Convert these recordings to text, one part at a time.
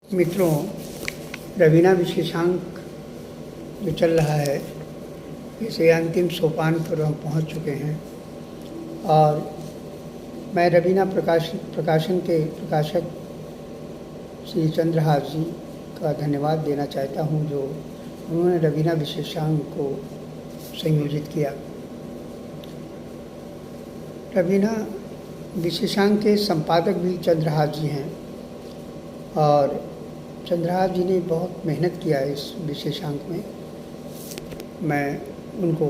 मित्रों, रवीना विशेषांक जो चल रहा है, इसे अंतिम सोपान पर हम पहुंच चुके हैं और मैं रवीना प्रकाशन के प्रकाशक श्री चंद्रहास जी का धन्यवाद देना चाहता हूं, जो उन्होंने रवीना विशेषांक को संयोजित किया। रवीना विशेषांक के संपादक भी चंद्रहास जी हैं और चंद्रहास जी ने बहुत मेहनत किया है इस विशेषांक में। मैं उनको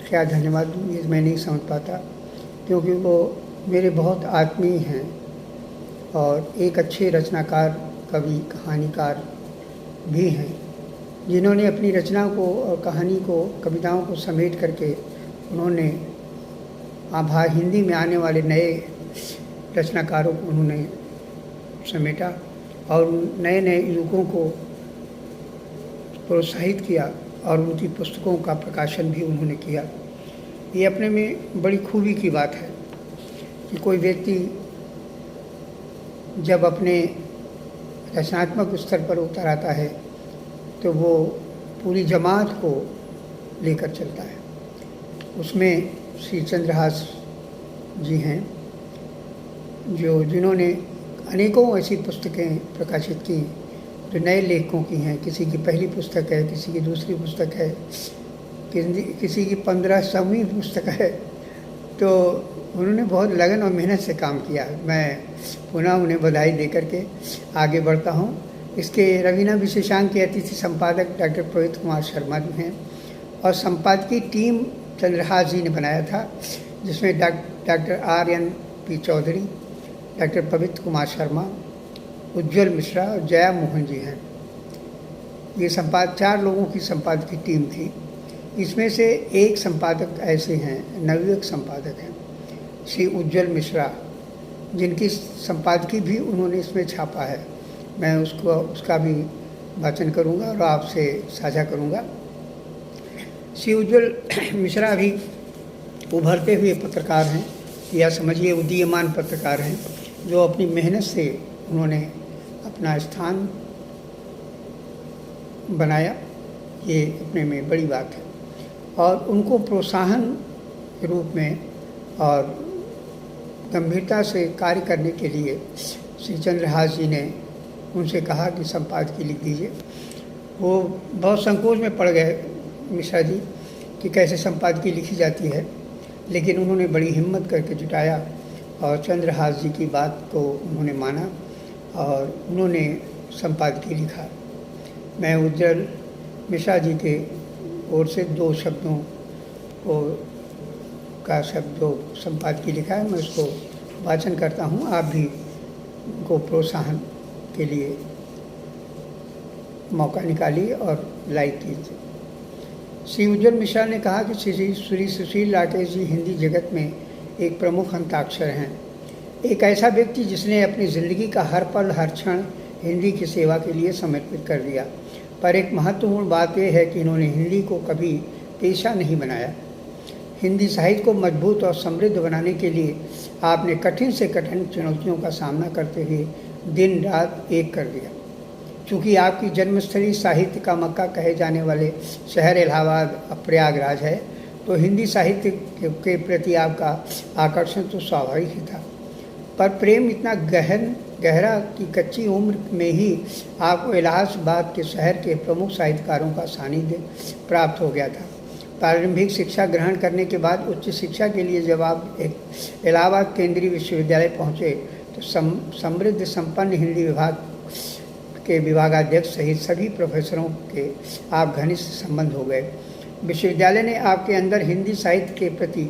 क्या धन्यवाद दूँ ये मैं नहीं समझ पाता, क्योंकि वो मेरे बहुत आत्मीय हैं और एक अच्छे रचनाकार, कवि, कहानीकार भी हैं, जिन्होंने अपनी रचना को और कहानी को, कविताओं को समेट करके उन्होंने हिंदी में आने वाले नए रचनाकारों को उन्होंने समेटा और नए नए युगों को प्रोत्साहित किया और उनकी पुस्तकों का प्रकाशन भी उन्होंने किया। ये अपने में बड़ी खूबी की बात है कि कोई व्यक्ति जब अपने रचनात्मक स्तर पर उतर आता है तो वो पूरी जमात को लेकर चलता है। उसमें श्री चंद्रहास जी हैं जिन्होंने अनेकों ऐसी पुस्तकें प्रकाशित की जो नए लेखकों की हैं। किसी की पहली पुस्तक है, किसी की दूसरी पुस्तक है, किसी की 15वीं पुस्तक है। तो उन्होंने बहुत लगन और मेहनत से काम किया। मैं पुनः उन्हें बधाई दे करके आगे बढ़ता हूँ। इसके रवीना विशेषांक के अतिथि संपादक डॉक्टर पवित्र कुमार शर्मा जी हैं और संपादकीय टीम चंद्रहास जी ने बनाया था, जिसमें डॉक्टर RNP चौधरी, डॉक्टर पवित्र कुमार शर्मा, उज्ज्वल मिश्रा और जया मोहन जी हैं। ये 4 लोगों की संपादकीय टीम थी। इसमें से एक संपादक ऐसे हैं, नवयुवक संपादक हैं श्री उज्ज्वल मिश्रा, जिनकी संपादकीय भी उन्होंने इसमें छापा है। मैं उसका भी वाचन करूँगा और आपसे साझा करूँगा। श्री उज्ज्वल मिश्रा भी उभरते हुए पत्रकार हैं, या समझिए उदीयमान पत्रकार हैं, जो अपनी मेहनत से उन्होंने अपना स्थान बनाया। ये अपने में बड़ी बात है और उनको प्रोत्साहन के रूप में और गंभीरता से कार्य करने के लिए श्री चंद्रहास जी ने उनसे कहा कि संपादकीय लिख दीजिए। वो बहुत संकोच में पड़ गए मिश्रा जी कि कैसे संपादकीय लिखी जाती है, लेकिन उन्होंने बड़ी हिम्मत करके जुटाया और चंद्रहास जी की बात को उन्होंने माना और उन्होंने संपादकीय लिखा। मैं उज्ज्वल मिश्रा जी के ओर से 2 शब्दों का जो संपादकीय लिखा है, मैं उसको वाचन करता हूँ। आप भी उनको प्रोत्साहन के लिए मौका निकालिए और लाइक कीजिए। श्री उज्ज्वल मिश्रा ने कहा कि श्री सुशील राकेश जी हिंदी जगत में एक प्रमुख हस्ताक्षर हैं। एक ऐसा व्यक्ति जिसने अपनी ज़िंदगी का हर पल, हर क्षण हिंदी की सेवा के लिए समर्पित कर दिया। पर एक महत्वपूर्ण बात यह है कि इन्होंने हिंदी को कभी पेशा नहीं बनाया। हिंदी साहित्य को मजबूत और समृद्ध बनाने के लिए आपने कठिन से कठिन चुनौतियों का सामना करते हुए दिन रात एक कर दिया। चूँकि आपकी जन्मस्थली साहित्य का मक्का कहे जाने वाले शहर इलाहाबाद अब प्रयागराज है, तो हिंदी साहित्य के प्रति आपका आकर्षण तो स्वाभाविक ही था। पर प्रेम इतना गहरा कि कच्ची उम्र में ही आपको इलाहाबाद के शहर के प्रमुख साहित्यकारों का सानिध्य प्राप्त हो गया था। प्रारंभिक शिक्षा ग्रहण करने के बाद उच्च शिक्षा के लिए जब आप इलाहाबाद केंद्रीय विश्वविद्यालय पहुँचे, तो समृद्ध संपन्न हिंदी विभाग के विभागाध्यक्ष सहित सभी प्रोफेसरों के आप घनिष्ठ संबंध हो गए। विश्वविद्यालय ने आपके अंदर हिंदी साहित्य के प्रति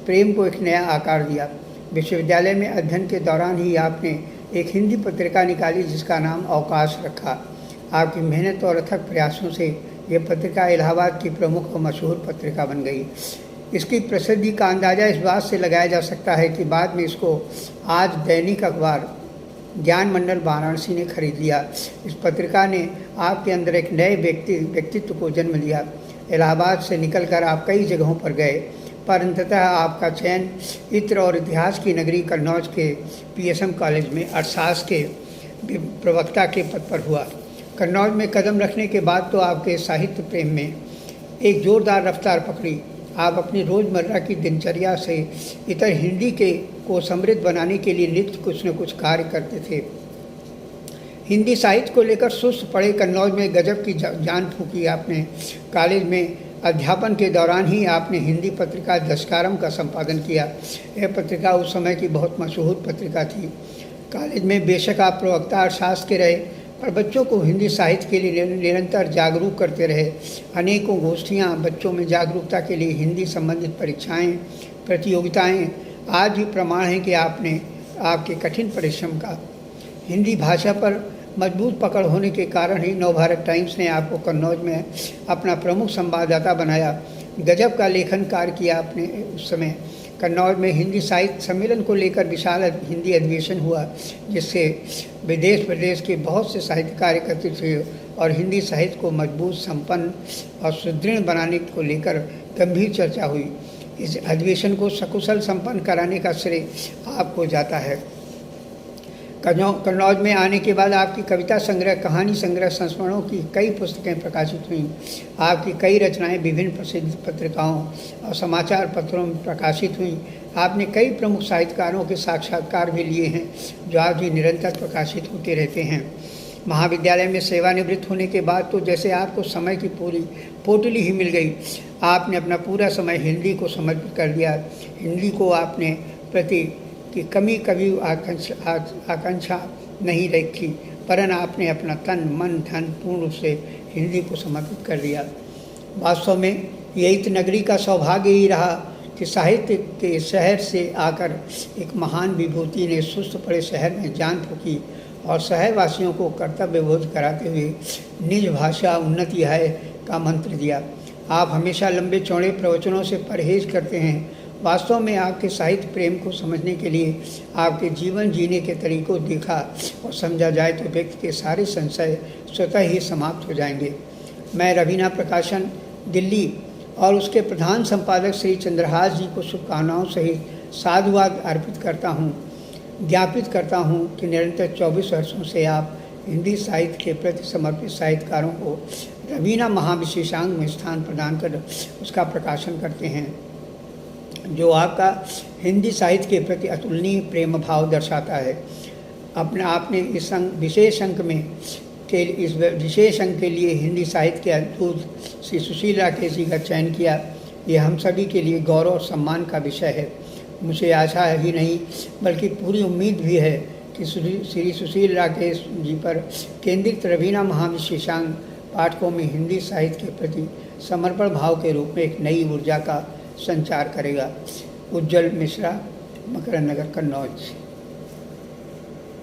प्रेम को एक नया आकार दिया। विश्वविद्यालय में अध्ययन के दौरान ही आपने एक हिंदी पत्रिका निकाली जिसका नाम अवकाश रखा। आपकी मेहनत और अथक प्रयासों से यह पत्रिका इलाहाबाद की प्रमुख और मशहूर पत्रिका बन गई। इसकी प्रसिद्धि का अंदाज़ा इस बात से लगाया जा सकता है कि बाद में इसको आज दैनिक अखबार ज्ञान मंडल वाराणसी ने खरीद लिया। इस पत्रिका ने आपके अंदर एक नए व्यक्तित्व को जन्म दिया। इलाहाबाद से निकलकर आप कई जगहों पर गए, पर अंततः आपका चयन इत्र और इतिहास की नगरी कन्नौज के PSM कॉलेज में अर्थशास्त्र के प्रवक्ता के पद पर हुआ। कन्नौज में कदम रखने के बाद तो आपके साहित्य प्रेम में एक जोरदार रफ्तार पकड़ी। आप अपनी रोज़मर्रा की दिनचर्या से इतर हिंदी को समृद्ध बनाने के लिए नित्य कुछ न कुछ कार्य करते थे। हिंदी साहित्य को लेकर सुस्त पड़े कन्नौज में गजब की जान फूंकी आपने। कॉलेज में अध्यापन के दौरान ही आपने हिंदी पत्रिका दशकारम का संपादन किया। यह पत्रिका उस समय की बहुत मशहूर पत्रिका थी। कॉलेज में बेशक आप प्रवक्ता और शासक रहे, पर बच्चों को हिंदी साहित्य के लिए निरंतर जागरूक करते रहे। अनेकों गोष्ठियाँ, बच्चों में जागरूकता के लिए हिंदी संबंधित परीक्षाएं, प्रतियोगिताएं आज भी प्रमाण हैं कि आपके कठिन परिश्रम का। हिंदी भाषा पर मजबूत पकड़ होने के कारण ही नवभारत टाइम्स ने आपको कन्नौज में अपना प्रमुख संवाददाता बनाया। गजब का लेखन कार्य किया आपने। उस समय कन्नौज में हिंदी साहित्य सम्मेलन को लेकर विशाल हिंदी अधिवेशन हुआ, जिससे विदेश प्रदेश के बहुत से साहित्यकार एकत्रित हुए और हिंदी साहित्य को मजबूत, संपन्न और सुदृढ़ बनाने को लेकर गंभीर चर्चा हुई। इस अधिवेशन को सकुशल संपन्न कराने का श्रेय आपको जाता है। कन्नौज में आने के बाद आपकी कविता संग्रह, कहानी संग्रह, संस्मरणों की कई पुस्तकें प्रकाशित हुईं। आपकी कई रचनाएं विभिन्न प्रसिद्ध पत्रिकाओं और समाचार पत्रों में प्रकाशित हुईं। आपने कई प्रमुख साहित्यकारों के साक्षात्कार भी लिए हैं, जो आज भी निरंतर प्रकाशित होते रहते हैं। महाविद्यालय में सेवानिवृत्त होने के बाद तो जैसे आपको समय की पूरी पोटली ही मिल गई। आपने अपना पूरा समय हिंदी को समर्पित कर दिया। हिंदी को आपने प्रति कि कभी आकांक्षा नहीं रखी, परन आपने अपना तन, मन, धन पूर्ण रूप से हिंदी को समर्पित कर दिया। वास्तव में यही नगरी का सौभाग्य ही रहा कि साहित्य के शहर से आकर एक महान विभूति ने सुस्त पड़े शहर में जान फूंकी और शहरवासियों को कर्तव्य बोध कराते हुए निज भाषा उन्नति है का मंत्र दिया। आप हमेशा लंबे चौड़े प्रवचनों से परहेज करते हैं। वास्तव में आपके साहित्य प्रेम को समझने के लिए आपके जीवन जीने के तरीकों देखा और समझा जाए तो व्यक्ति के सारे संशय स्वतः ही समाप्त हो जाएंगे। मैं रवीना प्रकाशन दिल्ली और उसके प्रधान संपादक श्री चंद्रहास जी को शुभकामनाओं सहित साधुवाद अर्पित करता हूँ। ज्ञापित करता हूँ कि निरंतर 24 वर्षों से आप हिंदी साहित्य के प्रति समर्पित साहित्यकारों को रवीना महाविशेषांक में स्थान प्रदान कर उसका प्रकाशन करते हैं, जो आपका हिंदी साहित्य के प्रति अतुलनीय प्रेम भाव दर्शाता है। आपने इस विशेष अंक के लिए हिंदी साहित्य के अद्भुत श्री सुशील राकेश जी का चयन किया। ये हम सभी के लिए गौरव और सम्मान का विषय है। मुझे आशा ही नहीं बल्कि पूरी उम्मीद भी है कि श्री सुशील राकेश जी पर केंद्रित रवीना महाविशेषांक पाठकों में हिंदी साहित्य के प्रति समर्पण भाव के रूप में एक नई ऊर्जा का संचार करेगा। उज्जवल मिश्रा, मकरंद नगर, कन्नौज।